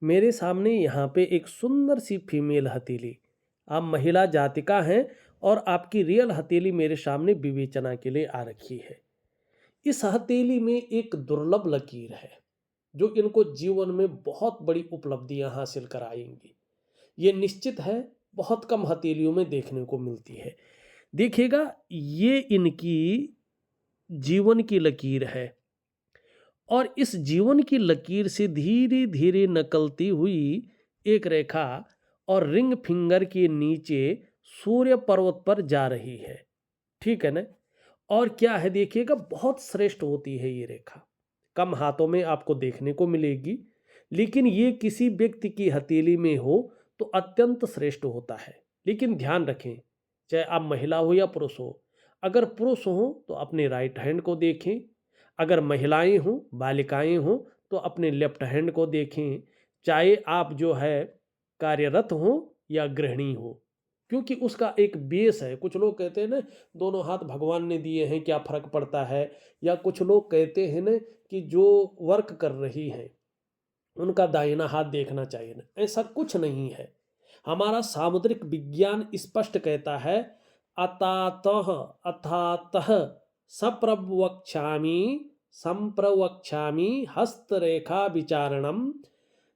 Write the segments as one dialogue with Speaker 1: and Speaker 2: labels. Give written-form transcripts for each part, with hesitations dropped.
Speaker 1: मेरे सामने यहाँ पे एक सुंदर सी फीमेल हथेली, आप महिला जातिका हैं और आपकी रियल हथेली मेरे सामने विवेचना के लिए आ रखी है। इस हथेली में एक दुर्लभ लकीर है जो इनको जीवन में बहुत बड़ी उपलब्धियां हासिल कराएंगी। ये निश्चित है, बहुत कम हथेलियों में देखने को मिलती है। देखिएगा, ये इनकी जीवन की लकीर है और इस जीवन की लकीर से धीरे धीरे निकलती हुई एक रेखा और रिंग फिंगर के नीचे सूर्य पर्वत पर जा रही है। ठीक है ना? और क्या है, देखिएगा, बहुत श्रेष्ठ होती है ये रेखा। कम हाथों में आपको देखने को मिलेगी, लेकिन ये किसी व्यक्ति की हथेली में हो तो अत्यंत श्रेष्ठ होता है। लेकिन ध्यान रखें, चाहे आप महिला हो या पुरुष हो, अगर पुरुष हो तो अपने राइट हैंड को देखें, अगर महिलाएं हों, बालिकाएं हों, तो अपने लेफ्ट हैंड को देखें, चाहे आप जो है कार्यरत हो या गृहिणी हो, क्योंकि उसका एक बेस है। कुछ लोग कहते हैं ना, दोनों हाथ भगवान ने दिए हैं, क्या फर्क पड़ता है। या कुछ लोग कहते हैं ना कि जो वर्क कर रही हैं उनका दाहिना हाथ देखना चाहिए ना। ऐसा कुछ नहीं है। हमारा सामुद्रिक विज्ञान स्पष्ट कहता है, अतातः अथातः सप्रवक्ष्यामि संप्रवक्ष्यामि हस्तरेखा विचारणम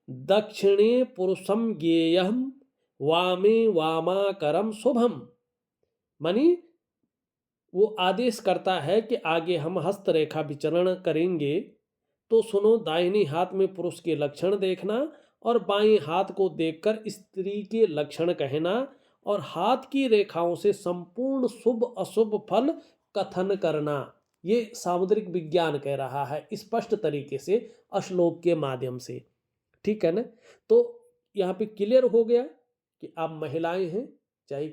Speaker 1: दक्षिणे पुरुषम ज्ञेयम वामे वामाकरम शुभम। मानी वो आदेश करता है कि आगे हम हस्तरेखा विचरण करेंगे तो सुनो, दाहिने हाथ में पुरुष के लक्षण देखना और बाएं हाथ को देखकर स्त्री के लक्षण कहना और हाथ की रेखाओं से संपूर्ण शुभ अशुभ फल कथन करना। ये सामुद्रिक विज्ञान कह रहा है स्पष्ट तरीके से, श्लोक के माध्यम से। ठीक है ना? तो यहाँ पे क्लियर हो गया कि आप महिलाएं हैं, चाहे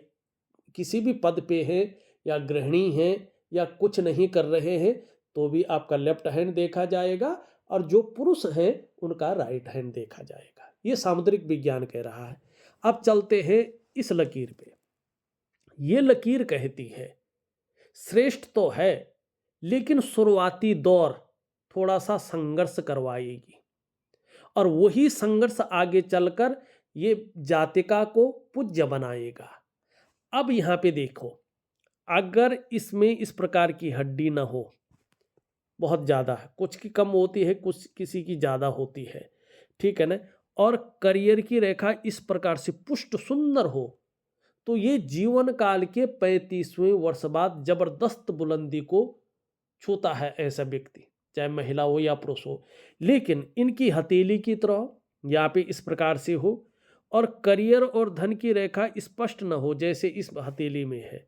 Speaker 1: किसी भी पद पे हैं या गृहिणी हैं या कुछ नहीं कर रहे हैं, तो भी आपका लेफ्ट हैंड देखा जाएगा और जो पुरुष हैं उनका राइट हैंड देखा जाएगा। ये सामुद्रिक विज्ञान कह रहा है। अब चलते हैं इस लकीर पे। ये लकीर कहती है, श्रेष्ठ तो है लेकिन शुरुआती दौर थोड़ा सा संघर्ष करवाएगी और वही संघर्ष आगे चलकर ये जातिका को पूज्य बनाएगा। अब यहां पे देखो, अगर इसमें इस प्रकार की हड्डी ना हो, बहुत ज़्यादा है, कुछ की कम होती है, कुछ किसी की ज़्यादा होती है, ठीक है ना, और करियर की रेखा इस प्रकार से पुष्ट सुंदर हो, तो ये जीवन काल के 35वें वर्ष बाद जबरदस्त बुलंदी को छूता है ऐसा व्यक्ति, चाहे महिला हो या पुरुष हो। लेकिन इनकी हथेली की तरह यहाँ पे इस प्रकार से हो और करियर और धन की रेखा स्पष्ट न हो, जैसे इस हथेली में है,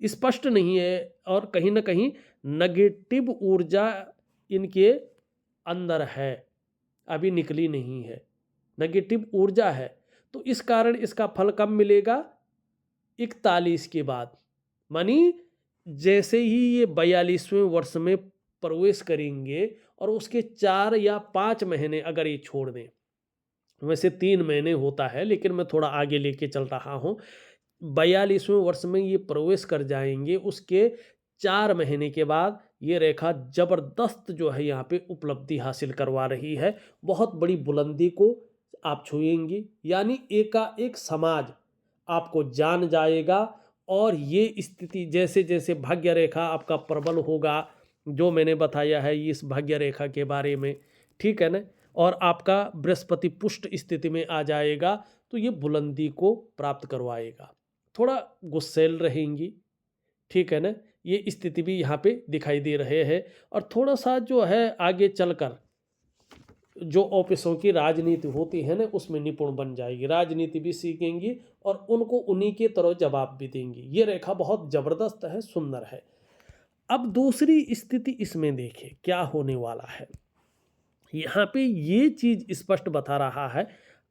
Speaker 1: स्पष्ट नहीं है और कहीं ना कहीं नेगेटिव ऊर्जा इनके अंदर है, अभी निकली नहीं है, नेगेटिव ऊर्जा है। तो इस कारण इसका फल कब मिलेगा? 41 के बाद, मानी जैसे ही ये 42वें वर्ष में प्रवेश करेंगे और उसके 4 या 5 महीने अगर ये छोड़ दें, वैसे 3 महीने होता है लेकिन मैं थोड़ा आगे लेके चल रहा हूँ, 42वें वर्ष में ये प्रवेश कर जाएंगे, उसके 4 महीने के बाद ये रेखा जबरदस्त जो है यहाँ पे उपलब्धि हासिल करवा रही है, बहुत बड़ी बुलंदी को आप छुएंगी, यानी एकाएक समाज आपको जान जाएगा। और ये स्थिति जैसे जैसे भाग्य रेखा आपका प्रबल होगा, जो मैंने बताया है इस भाग्य रेखा के बारे में, ठीक है ना, और आपका बृहस्पति पुष्ट स्थिति में आ जाएगा, तो ये बुलंदी को प्राप्त करवाएगा। थोड़ा गुस्सैल रहेंगी, ठीक है ना, ये स्थिति भी यहाँ पे दिखाई दे रहे हैं। और थोड़ा सा जो है आगे चलकर जो ऑफिसों की राजनीति होती है ना, उसमें निपुण बन जाएगी, राजनीति भी सीखेंगी और उनको उन्हीं के तरह जवाब भी देंगी। ये रेखा बहुत जबरदस्त है, सुंदर है। अब दूसरी स्थिति इसमें देखें क्या होने वाला है। यहाँ पे ये चीज स्पष्ट बता रहा है,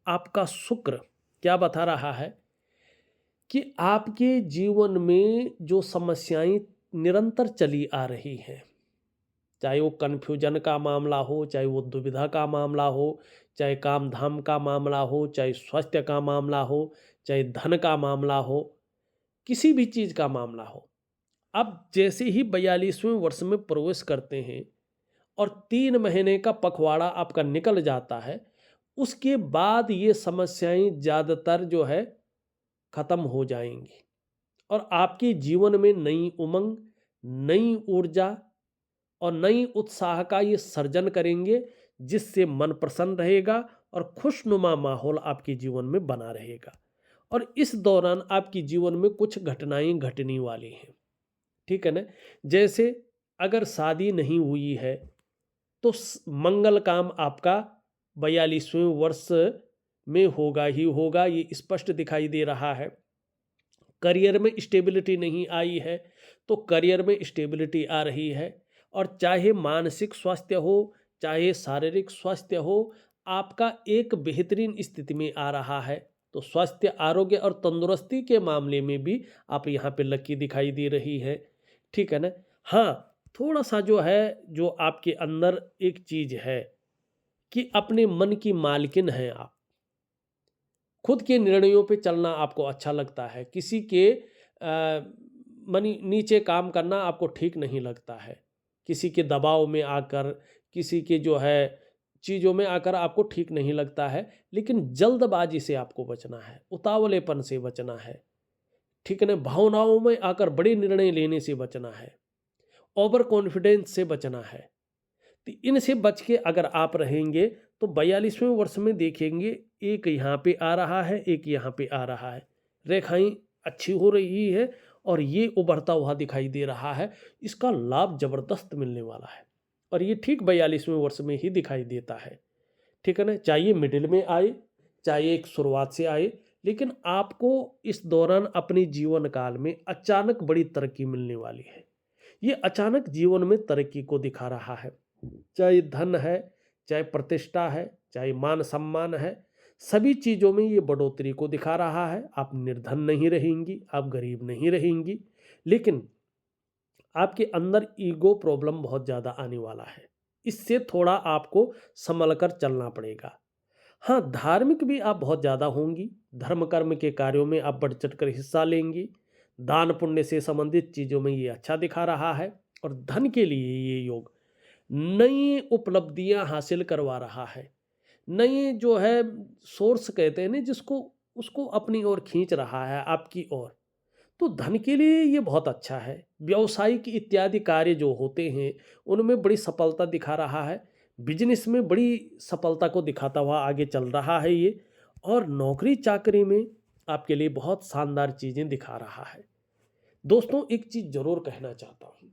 Speaker 1: आपका शुक्र क्या बता रहा है कि आपके जीवन में जो समस्याएं निरंतर चली आ रही हैं, चाहे वो कन्फ्यूजन का मामला हो, चाहे वो दुविधा का मामला हो, चाहे काम धाम का मामला हो, चाहे स्वास्थ्य का मामला हो, चाहे धन का मामला हो, किसी भी चीज़ का मामला हो, अब जैसे ही 42वें वर्ष में प्रवेश करते हैं और 3 महीने का पखवाड़ा आपका निकल जाता है, उसके बाद ये समस्याएं ज़्यादातर जो है ख़त्म हो जाएंगी और आपके जीवन में नई उमंग, नई ऊर्जा और नई उत्साह का ये सर्जन करेंगे, जिससे मन प्रसन्न रहेगा और खुशनुमा माहौल आपके जीवन में बना रहेगा। और इस दौरान आपके जीवन में कुछ घटनाएं घटने वाली हैं, ठीक है ना। जैसे अगर शादी नहीं हुई है तो मंगल काम आपका 42वें वर्ष में होगा ही होगा, ये स्पष्ट दिखाई दे रहा है। करियर में स्टेबिलिटी नहीं आई है तो करियर में स्टेबिलिटी आ रही है। और चाहे मानसिक स्वास्थ्य हो चाहे शारीरिक स्वास्थ्य हो, आपका एक बेहतरीन स्थिति में आ रहा है। तो स्वास्थ्य, आरोग्य और तंदुरुस्ती के मामले में भी आप यहाँ पे लकी दिखाई दे रही है, ठीक है ना। हाँ, थोड़ा सा जो है, जो आपके अंदर एक चीज है कि अपने मन की मालकिन है आप, खुद के निर्णयों पे चलना आपको अच्छा लगता है, किसी के मनी नीचे काम करना आपको ठीक नहीं लगता है, किसी के दबाव में आकर, किसी के जो है चीज़ों में आकर आपको ठीक नहीं लगता है। लेकिन जल्दबाजी से आपको बचना है, उतावलेपन से बचना है, ठीक है ना। भावनाओं में आकर बड़े निर्णय लेने से बचना है, ओवर कॉन्फिडेंस से बचना है। तो इनसे बच के अगर आप रहेंगे तो 42वें वर्ष में देखेंगे, एक यहाँ पे आ रहा है, एक यहाँ पे आ रहा है, रेखाएं अच्छी हो रही है और ये उभरता हुआ दिखाई दे रहा है। इसका लाभ जबरदस्त मिलने वाला है और ये ठीक 42वें वर्ष में ही दिखाई देता है, ठीक है ना। चाहे मिडिल में आए, चाहे एक शुरुआत से आए, लेकिन आपको इस दौरान अपने जीवन काल में अचानक बड़ी तरक्की मिलने वाली है। ये अचानक जीवन में तरक्की को दिखा रहा है, चाहे धन है, चाहे प्रतिष्ठा है, चाहे मान सम्मान है, सभी चीज़ों में ये बढ़ोतरी को दिखा रहा है। आप निर्धन नहीं रहेंगी, आप गरीब नहीं रहेंगी, लेकिन आपके अंदर ईगो प्रॉब्लम बहुत ज़्यादा आने वाला है। इससे थोड़ा आपको संभल कर चलना पड़ेगा। हाँ, धार्मिक भी आप बहुत ज़्यादा होंगी, धर्म कर्म के कार्यों में आप बढ़ चढ़ कर हिस्सा लेंगी, दान पुण्य से संबंधित चीज़ों में ये अच्छा दिखा रहा है। और धन के लिए ये योग नई उपलब्धियां हासिल करवा रहा है, नई जो है सोर्स कहते हैं ना जिसको, उसको अपनी ओर खींच रहा है, आपकी ओर। तो धन के लिए ये बहुत अच्छा है। व्यावसायिक इत्यादि कार्य जो होते हैं उनमें बड़ी सफलता दिखा रहा है, बिजनेस में बड़ी सफलता को दिखाता हुआ आगे चल रहा है ये। और नौकरी चाकरी में आपके लिए बहुत शानदार चीज़ें दिखा रहा है। दोस्तों, एक चीज़ जरूर कहना चाहता हूँ,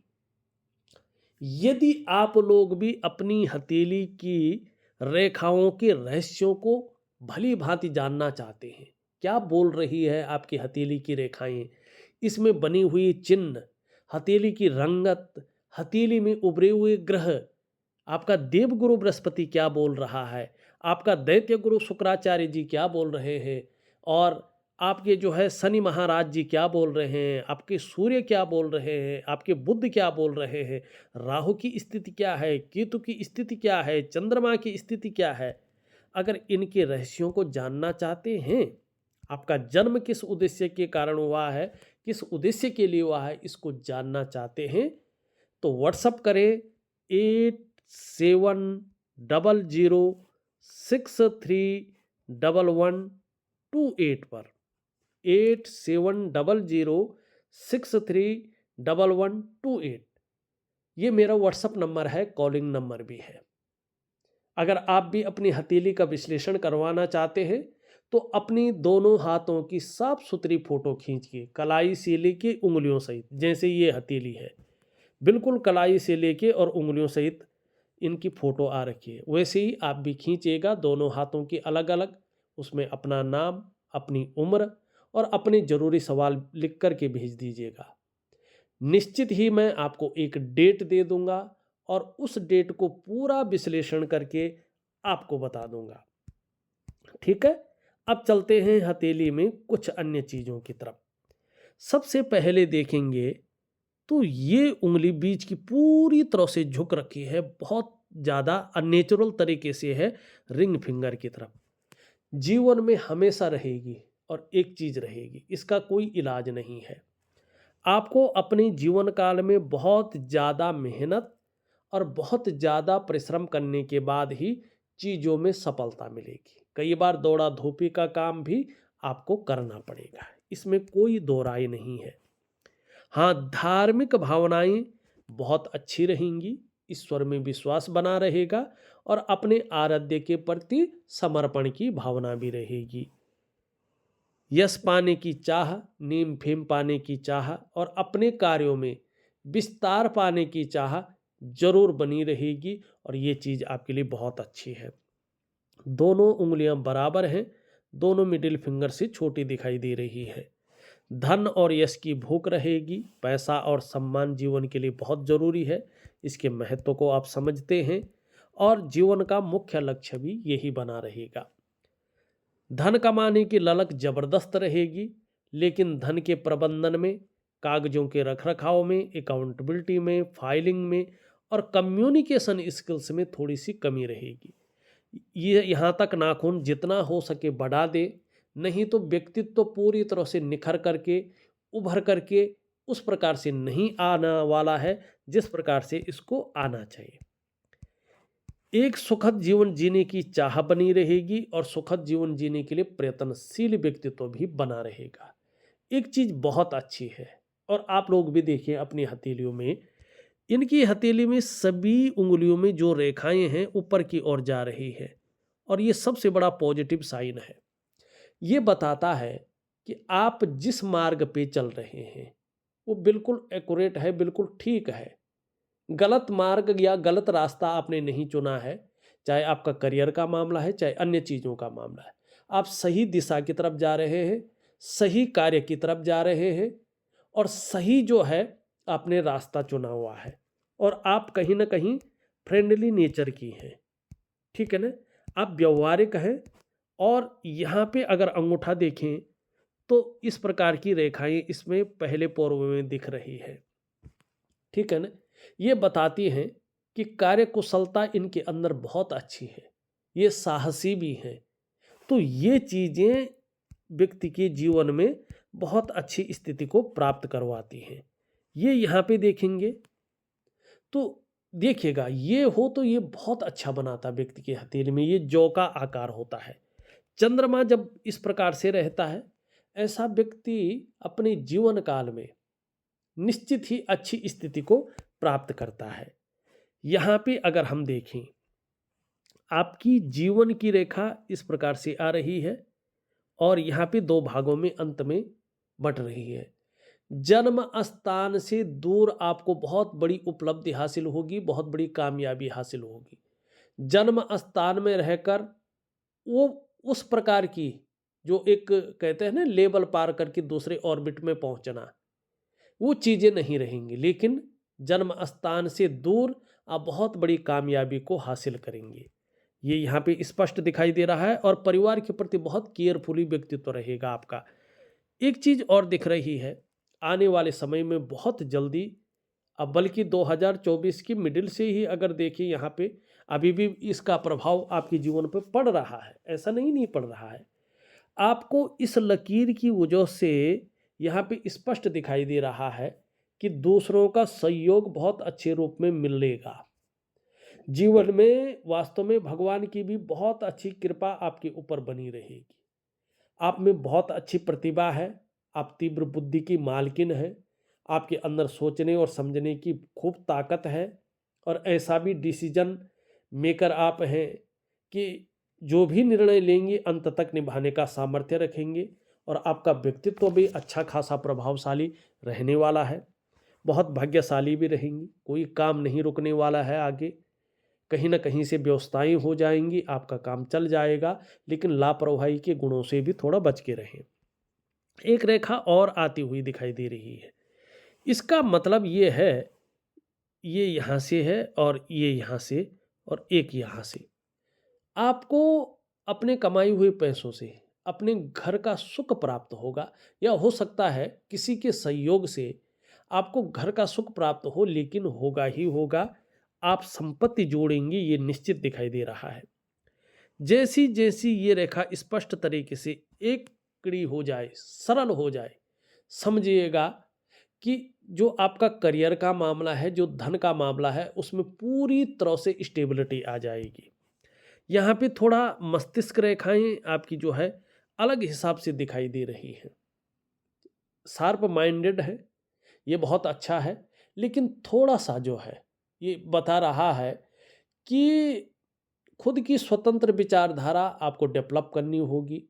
Speaker 1: यदि आप लोग भी अपनी हथेली की रेखाओं के रहस्यों को भली भांति जानना चाहते हैं, क्या बोल रही है आपकी हथेली की रेखाएं, इसमें बनी हुई चिन्ह, हथेली की रंगत, हथेली में उभरे हुए ग्रह, आपका देवगुरु बृहस्पति क्या बोल रहा है, आपका दैत्य गुरु शुक्राचार्य जी क्या बोल रहे हैं, और आपके जो है शनि महाराज जी क्या बोल रहे हैं, आपके सूर्य क्या बोल रहे हैं, आपके बुध क्या बोल रहे हैं, राहु की स्थिति क्या है, केतु की स्थिति क्या है, चंद्रमा की स्थिति क्या है। अगर इनके रहस्यों को जानना चाहते हैं, आपका जन्म किस उद्देश्य के कारण हुआ है, किस उद्देश्य के लिए हुआ है, इसको जानना चाहते हैं, तो व्हाट्सअप करें 8700631128 पर, 8700631128। ये मेरा व्हाट्सअप नंबर है, कॉलिंग नंबर भी है। अगर आप भी अपनी हथेली का विश्लेषण करवाना चाहते हैं तो अपनी दोनों हाथों की साफ सुथरी फोटो खींच के, कलाई से लेके उंगलियों सहित, जैसे ये हथेली है बिल्कुल कलाई से लेके और उंगलियों सहित इनकी फोटो आ रखी है, वैसे ही आप भी खींचिएगा दोनों हाथों की अलग अलग, उसमें अपना नाम, अपनी उम्र और अपने ज़रूरी सवाल लिख कर के भेज दीजिएगा। निश्चित ही मैं आपको एक डेट दे दूंगा और उस डेट को पूरा विश्लेषण करके आपको बता दूंगा, ठीक है। अब चलते हैं हथेली में कुछ अन्य चीज़ों की तरफ। सबसे पहले देखेंगे तो ये उंगली बीच की पूरी तरह से झुक रखी है, बहुत ज़्यादा अननेचुरल तरीके से है, रिंग फिंगर की तरफ। जीवन में हमेशा रहेगी और एक चीज़ रहेगी, इसका कोई इलाज नहीं है। आपको अपने जीवन काल में बहुत ज़्यादा मेहनत और बहुत ज़्यादा परिश्रम करने के बाद ही चीज़ों में सफलता मिलेगी। कई बार दौड़ा धूपी का काम भी आपको करना पड़ेगा, इसमें कोई दो राय नहीं है। हाँ, धार्मिक भावनाएं बहुत अच्छी रहेंगी, ईश्वर में विश्वास बना रहेगा और अपने आराध्य के प्रति समर्पण की भावना भी रहेगी। यश पाने की चाह, नेम फेम पाने की चाह और अपने कार्यों में विस्तार पाने की चाह जरूर बनी रहेगी और ये चीज़ आपके लिए बहुत अच्छी है। दोनों उंगलियां बराबर हैं, दोनों मिडिल फिंगर से छोटी दिखाई दे रही है। धन और यश की भूख रहेगी। पैसा और सम्मान जीवन के लिए बहुत जरूरी है, इसके महत्व को आप समझते हैं और जीवन का मुख्य लक्ष्य भी यही बना रहेगा। धन कमाने की ललक जबरदस्त रहेगी, लेकिन धन के प्रबंधन में, कागजों के रखरखाव में, अकाउंटेबिलिटी में, फाइलिंग में और कम्युनिकेशन स्किल्स में थोड़ी सी कमी रहेगी। ये यहाँ तक नाखून जितना हो सके बढ़ा दे, नहीं तो व्यक्तित्व तो पूरी तरह से निखर करके, उभर करके उस प्रकार से नहीं आना वाला है जिस प्रकार से इसको आना चाहिए। एक सुखद जीवन जीने की चाह बनी रहेगी और सुखद जीवन जीने के लिए प्रयत्नशील व्यक्तित्व भी बना रहेगा। एक चीज बहुत अच्छी है और आप लोग भी देखिए अपनी हथेलियों में, इनकी हथेली में सभी उंगलियों में जो रेखाएं हैं ऊपर की ओर जा रही है और ये सबसे बड़ा पॉजिटिव साइन है। ये बताता है कि आप जिस मार्ग पे चल रहे हैं वो बिल्कुल एक्यूरेट है, बिल्कुल ठीक है। गलत मार्ग या गलत रास्ता आपने नहीं चुना है, चाहे आपका करियर का मामला है, चाहे अन्य चीज़ों का मामला है। आप सही दिशा की तरफ जा रहे हैं, सही कार्य की तरफ जा रहे हैं और सही जो है आपने रास्ता चुना हुआ है और आप कहीं ना कहीं फ्रेंडली नेचर की हैं, ठीक है ना। आप व्यवहारिक हैं और यहाँ पे अगर अंगूठा देखें तो इस प्रकार की रेखाएं इसमें पहले पौर में दिख रही है, ठीक है ना। ये बताती हैं कि कार्य कुशलता इनके अंदर बहुत अच्छी है, ये साहसी भी हैं। तो ये चीज़ें व्यक्ति के जीवन में बहुत अच्छी स्थिति को प्राप्त करवाती हैं। ये यहाँ पे देखेंगे तो देखिएगा, ये हो तो ये बहुत अच्छा बनाता व्यक्ति के हथेली में, ये जौ का आकार होता है। चंद्रमा जब इस प्रकार से रहता है, ऐसा व्यक्ति अपने जीवन काल में निश्चित ही अच्छी स्थिति को प्राप्त करता है। यहाँ पे अगर हम देखें, आपकी जीवन की रेखा इस प्रकार से आ रही है और यहाँ पे दो भागों में अंत में बट रही है। जन्म स्थान से दूर आपको बहुत बड़ी उपलब्धि हासिल होगी, बहुत बड़ी कामयाबी हासिल होगी। जन्म स्थान में रहकर वो उस प्रकार की जो एक कहते हैं ना लेवल पार करके दूसरे ऑर्बिट में पहुंचना, वो चीज़ें नहीं रहेंगी, लेकिन जन्म स्थान से दूर आप बहुत बड़ी कामयाबी को हासिल करेंगे। ये यहाँ पे स्पष्ट दिखाई दे रहा है और परिवार के प्रति बहुत केयरफुली व्यक्तित्व रहेगा आपका। एक चीज़ और दिख रही है, आने वाले समय में बहुत जल्दी, अब बल्कि 2024 की मिडिल से ही अगर देखिए, यहाँ पे अभी भी इसका प्रभाव आपके जीवन पर पड़ रहा है, ऐसा नहीं पड़ रहा है। आपको इस लकीर की वजह से यहाँ पे स्पष्ट दिखाई दे रहा है कि दूसरों का सहयोग बहुत अच्छे रूप में मिलेगा। जीवन में वास्तव में भगवान की भी बहुत अच्छी कृपा आपके ऊपर बनी रहेगी। आप में बहुत अच्छी प्रतिभा है, आप तीव्र बुद्धि की मालकिन है, आपके अंदर सोचने और समझने की खूब ताकत है और ऐसा भी डिसीजन मेकर आप हैं कि जो भी निर्णय लेंगे अंत तक निभाने का सामर्थ्य रखेंगे और आपका व्यक्तित्व भी अच्छा खासा प्रभावशाली रहने वाला है। बहुत भाग्यशाली भी रहेंगी, कोई काम नहीं रुकने वाला है आगे, कहीं ना कहीं से व्यवस्थाएं हो जाएंगी, आपका काम चल जाएगा, लेकिन लापरवाही के गुणों से भी थोड़ा बच के रहें। एक रेखा और आती हुई दिखाई दे रही है, इसका मतलब ये है, ये यहाँ से है और ये यहाँ से और एक यहाँ से। आपको अपने कमाई हुए पैसों से अपने घर का सुख प्राप्त होगा, या हो सकता है किसी के सहयोग से आपको घर का सुख प्राप्त हो, लेकिन होगा ही होगा। आप संपत्ति जोड़ेंगे, ये निश्चित दिखाई दे रहा है। जैसी जैसी ये रेखा स्पष्ट तरीके से एक कड़ी हो जाए, सरल हो जाए, समझिएगा कि जो आपका करियर का मामला है, जो धन का मामला है, उसमें पूरी तरह से स्टेबिलिटी आ जाएगी। यहाँ पे थोड़ा मस्तिष्क रेखाएं आपकी जो है अलग हिसाब से दिखाई दे रही हैं। शार्प माइंडेड है, ये बहुत अच्छा है, लेकिन थोड़ा सा जो है ये बता रहा है कि खुद की स्वतंत्र विचारधारा आपको डेवलप करनी होगी।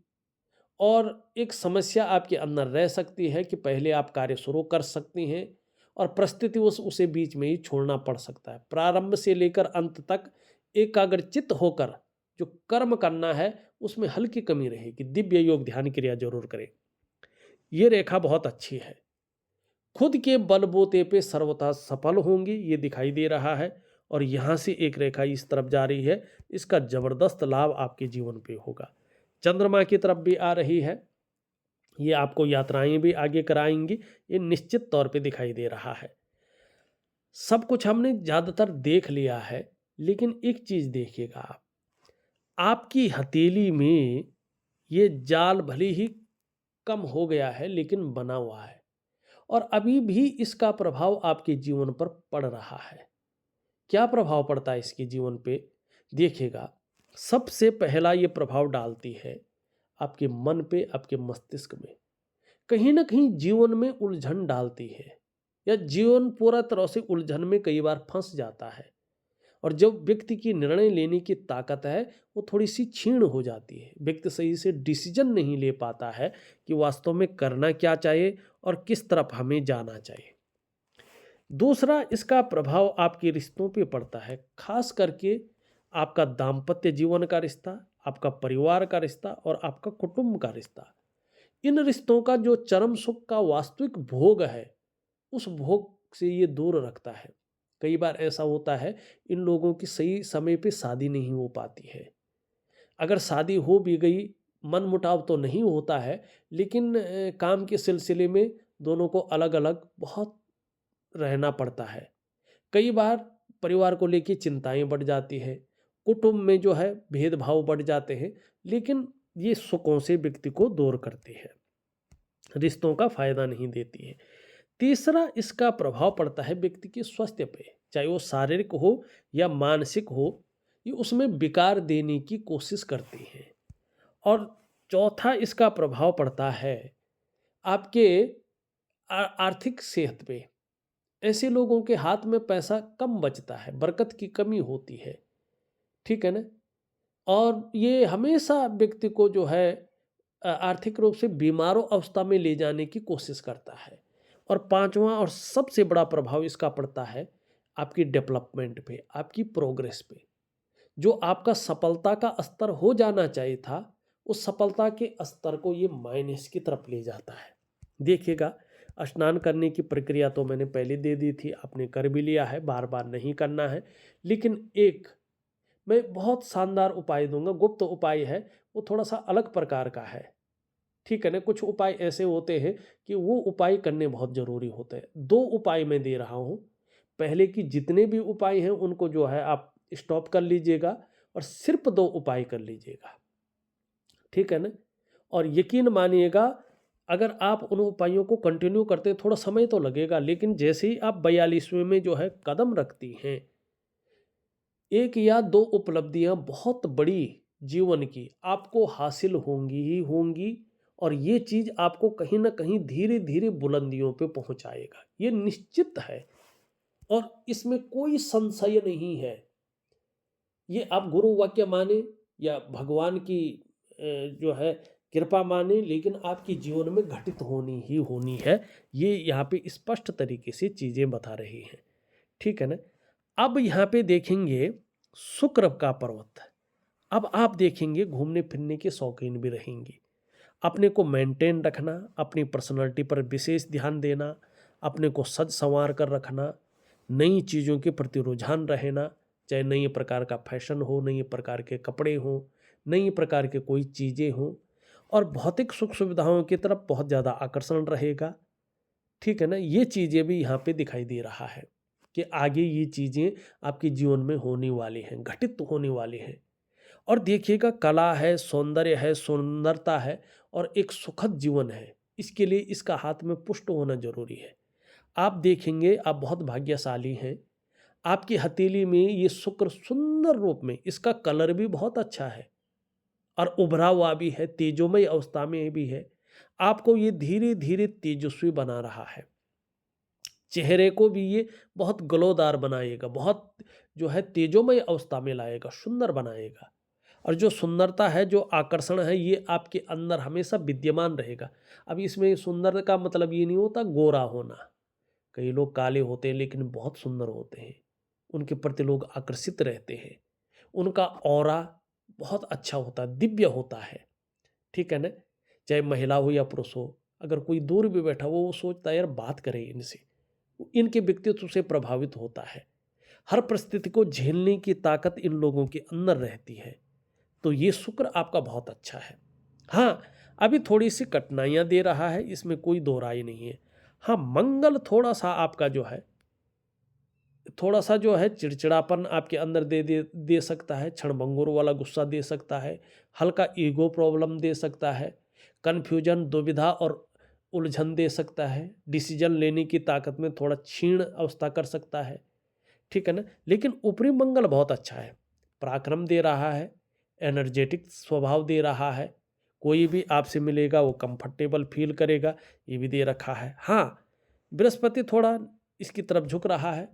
Speaker 1: और एक समस्या आपके अंदर रह सकती है कि पहले आप कार्य शुरू कर सकती हैं और परिस्थिति उसे बीच में ही छोड़ना पड़ सकता है। प्रारंभ से लेकर अंत तक एकाग्रचित्त होकर जो कर्म करना है उसमें हल्की कमी रहेगी। दिव्य योग ध्यान क्रिया जरूर करें। ये रेखा बहुत अच्छी है। खुद के बलबूते पे सर्वथा सफल होंगी, ये दिखाई दे रहा है। और यहाँ से एक रेखा इस तरफ जा रही है, इसका जबरदस्त लाभ आपके जीवन पे होगा। चंद्रमा की तरफ भी आ रही है, ये आपको यात्राएं भी आगे कराएंगी, ये निश्चित तौर पे दिखाई दे रहा है। सब कुछ हमने ज़्यादातर देख लिया है, लेकिन एक चीज़ देखिएगा आप, आपकी हथेली में ये जाल भले ही कम हो गया है लेकिन बना हुआ है और अभी भी इसका प्रभाव आपके जीवन पर पड़ रहा है। क्या प्रभाव पड़ता है इसके जीवन पे? देखिएगा, सबसे पहला ये प्रभाव डालती है आपके मन पे, आपके मस्तिष्क में। कहीं ना कहीं जीवन में उलझन डालती है या जीवन पूरा तरह से उलझन में कई बार फंस जाता है और जब व्यक्ति की निर्णय लेने की ताकत है वो थोड़ी सी क्षीण हो जाती है। व्यक्ति सही से डिसीजन नहीं ले पाता है कि वास्तव में करना क्या चाहिए और किस तरफ हमें जाना चाहिए। दूसरा, इसका प्रभाव आपके रिश्तों पे पड़ता है, खास करके आपका दाम्पत्य जीवन का रिश्ता, आपका परिवार का रिश्ता और आपका कुटुंब का रिश्ता। इन रिश्तों का जो चरम सुख का वास्तविक भोग है उस भोग से ये दूर रखता है। कई बार ऐसा होता है इन लोगों की सही समय पे शादी नहीं हो पाती है। अगर शादी हो भी गई, मन मुटाव तो नहीं होता है, लेकिन काम के सिलसिले में दोनों को अलग अलग बहुत रहना पड़ता है। कई बार परिवार को लेकर चिंताएं बढ़ जाती है, कुटुंब में जो है भेदभाव बढ़ जाते हैं, लेकिन ये सुखों से व्यक्ति को दूर करती है, रिश्तों का फायदा नहीं देती है। तीसरा, इसका प्रभाव पड़ता है व्यक्ति के स्वास्थ्य पे, चाहे वो शारीरिक हो या मानसिक हो, ये उसमें विकार देने की कोशिश करती है। और चौथा, इसका प्रभाव पड़ता है आपके आर्थिक सेहत पे। ऐसे लोगों के हाथ में पैसा कम बचता है, बरकत की कमी होती है, ठीक है ना। और ये हमेशा व्यक्ति को जो है आर्थिक रूप से बीमारों अवस्था में ले जाने की कोशिश करता है। और पांचवा और सबसे बड़ा प्रभाव इसका पड़ता है आपकी डेवलपमेंट पे, आपकी प्रोग्रेस पे। जो आपका सफलता का स्तर हो जाना चाहिए था, उस सफलता के स्तर को ये माइनस की तरफ ले जाता है। देखिएगा, स्नान करने की प्रक्रिया तो मैंने पहले दे दी थी, आपने कर भी लिया है, बार बार नहीं करना है। लेकिन एक मैं बहुत शानदार उपाय दूंगा, गुप्त उपाय है, वो थोड़ा सा अलग प्रकार का है, ठीक है ना। कुछ उपाय ऐसे होते हैं कि वो उपाय करने बहुत जरूरी होते हैं। दो उपाय मैं दे रहा हूँ, पहले की जितने भी उपाय हैं उनको जो है आप स्टॉप कर लीजिएगा और सिर्फ दो उपाय कर लीजिएगा, ठीक है ना। और यकीन मानिएगा, अगर आप उन उपायों को कंटिन्यू करते हैं, थोड़ा समय तो लगेगा, लेकिन जैसे ही आप 42वें में जो है कदम रखती हैं, एक या दो उपलब्धियां बहुत बड़ी जीवन की आपको हासिल होंगी ही होंगी। और ये चीज आपको कहीं ना कहीं धीरे धीरे बुलंदियों पे पहुंचाएगा, ये निश्चित है और इसमें कोई संशय नहीं है। ये आप गुरु वाक्य माने या भगवान की जो है कृपा माने, लेकिन आपके जीवन में घटित होनी ही होनी है। ये यहाँ पे स्पष्ट तरीके से चीजें बता रही हैं, ठीक है ना। अब यहाँ पे देखेंगे शुक्र का पर्वत। अब आप देखेंगे घूमने फिरने के शौकीन भी रहेंगे, अपने को मेंटेन रखना, अपनी पर्सनालिटी पर विशेष ध्यान देना, अपने को सज संवार कर रखना, नई चीज़ों के प्रति रुझान रहना, चाहे नई प्रकार का फैशन हो, नई प्रकार के कपड़े हों, नई प्रकार के कोई चीज़ें हों, और भौतिक सुख सुविधाओं की तरफ बहुत ज़्यादा आकर्षण रहेगा, ठीक है ना। ये चीज़ें भी यहाँ पे दिखाई दे रहा है कि आगे ये चीज़ें आपके जीवन में होने वाली हैं, घटित होने वाली हैं। और देखिएगा, कला है, सौंदर्य है, सुंदरता है और एक सुखद जीवन है, इसके लिए इसका हाथ में पुष्ट होना जरूरी है। आप देखेंगे, आप बहुत भाग्यशाली हैं, आपकी हथेली में ये शुक्र सुंदर रूप में, इसका कलर भी बहुत अच्छा है और उभरा हुआ भी है, तेजोमय अवस्था में भी है। आपको ये धीरे धीरे तेजस्वी बना रहा है। चेहरे को भी ये बहुत ग्लोदार बनाएगा, बहुत जो है तेजोमय अवस्था में लाएगा, सुंदर बनाएगा। और जो सुंदरता है, जो आकर्षण है, ये आपके अंदर हमेशा विद्यमान रहेगा। अब इसमें सुंदर का मतलब ये नहीं होता गोरा होना। कई लोग काले होते हैं लेकिन बहुत सुंदर होते हैं, उनके प्रति लोग आकर्षित रहते हैं, उनका ऑरा बहुत अच्छा होता है, दिव्य होता है। ठीक है ना? चाहे महिला हो या पुरुष हो, अगर कोई दूर भी बैठा हो वो सोचता है यार बात करें इनसे, इनके व्यक्तित्व से प्रभावित होता है। हर परिस्थिति को झेलने की ताकत इन लोगों के अंदर रहती है। तो ये शुक्र आपका बहुत अच्छा है। हाँ, अभी थोड़ी सी कठिनाइयां दे रहा है, इसमें कोई दो राय नहीं है। हाँ, मंगल थोड़ा सा आपका जो है, थोड़ा सा जो है चिड़चिड़ापन आपके अंदर दे सकता है, क्षणभंगुर वाला गुस्सा दे सकता है, हल्का ईगो प्रॉब्लम दे सकता है, कन्फ्यूजन, दुविधा और उलझन दे सकता है, डिसीजन लेने की ताकत में थोड़ा क्षीण अवस्था कर सकता है। ठीक है ना? लेकिन ऊपरी मंगल बहुत अच्छा है, पराक्रम दे रहा है, एनर्जेटिक स्वभाव दे रहा है, कोई भी आपसे मिलेगा वो कंफर्टेबल फील करेगा, ये भी दे रखा है। हाँ, बृहस्पति थोड़ा इसकी तरफ झुक रहा है,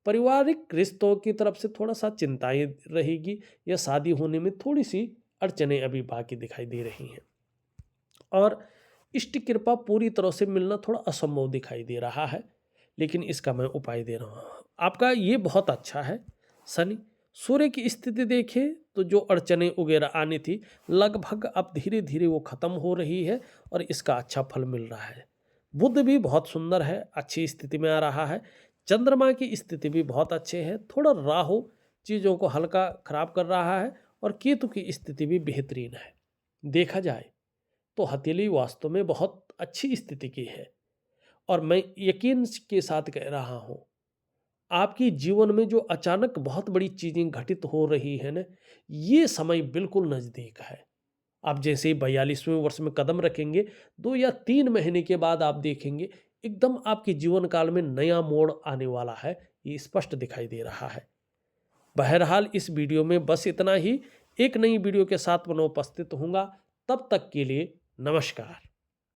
Speaker 1: पारिवारिक रिश्तों की तरफ से थोड़ा सा चिंताएं रहेगी, या शादी होने में थोड़ी सी अड़चनें अभी बाकी दिखाई दे रही हैं। और इष्ट कृपा पूरी तरह से मिलना थोड़ा असंभव दिखाई दे रहा है, लेकिन इसका मैं उपाय दे रहा हूँ। आपका ये बहुत अच्छा है शनि। सूर्य की स्थिति देखें तो जो अड़चनें वगैरह आनी थी लगभग अब धीरे धीरे वो खत्म हो रही है और इसका अच्छा फल मिल रहा है। बुध भी बहुत सुंदर है, अच्छी स्थिति में आ रहा है। चंद्रमा की स्थिति भी बहुत अच्छे है, थोड़ा राहु चीज़ों को हल्का खराब कर रहा है और केतु की स्थिति भी बेहतरीन है। देखा जाए तो हथेली वास्तव में बहुत अच्छी स्थिति की है और मैं यकीन के साथ कह रहा हूँ, आपकी जीवन में जो अचानक बहुत बड़ी चीज़ें घटित हो रही है ना, ये समय बिल्कुल नज़दीक है। आप जैसे ही 42वें वर्ष में कदम रखेंगे, 2 या 3 महीने के बाद आप देखेंगे एकदम आपके जीवन काल में नया मोड़ आने वाला है, ये स्पष्ट दिखाई दे रहा है। बहरहाल इस वीडियो में बस इतना ही। एक नई वीडियो के साथ पुनः उपस्थित होऊंगा, तब तक के लिए नमस्कार।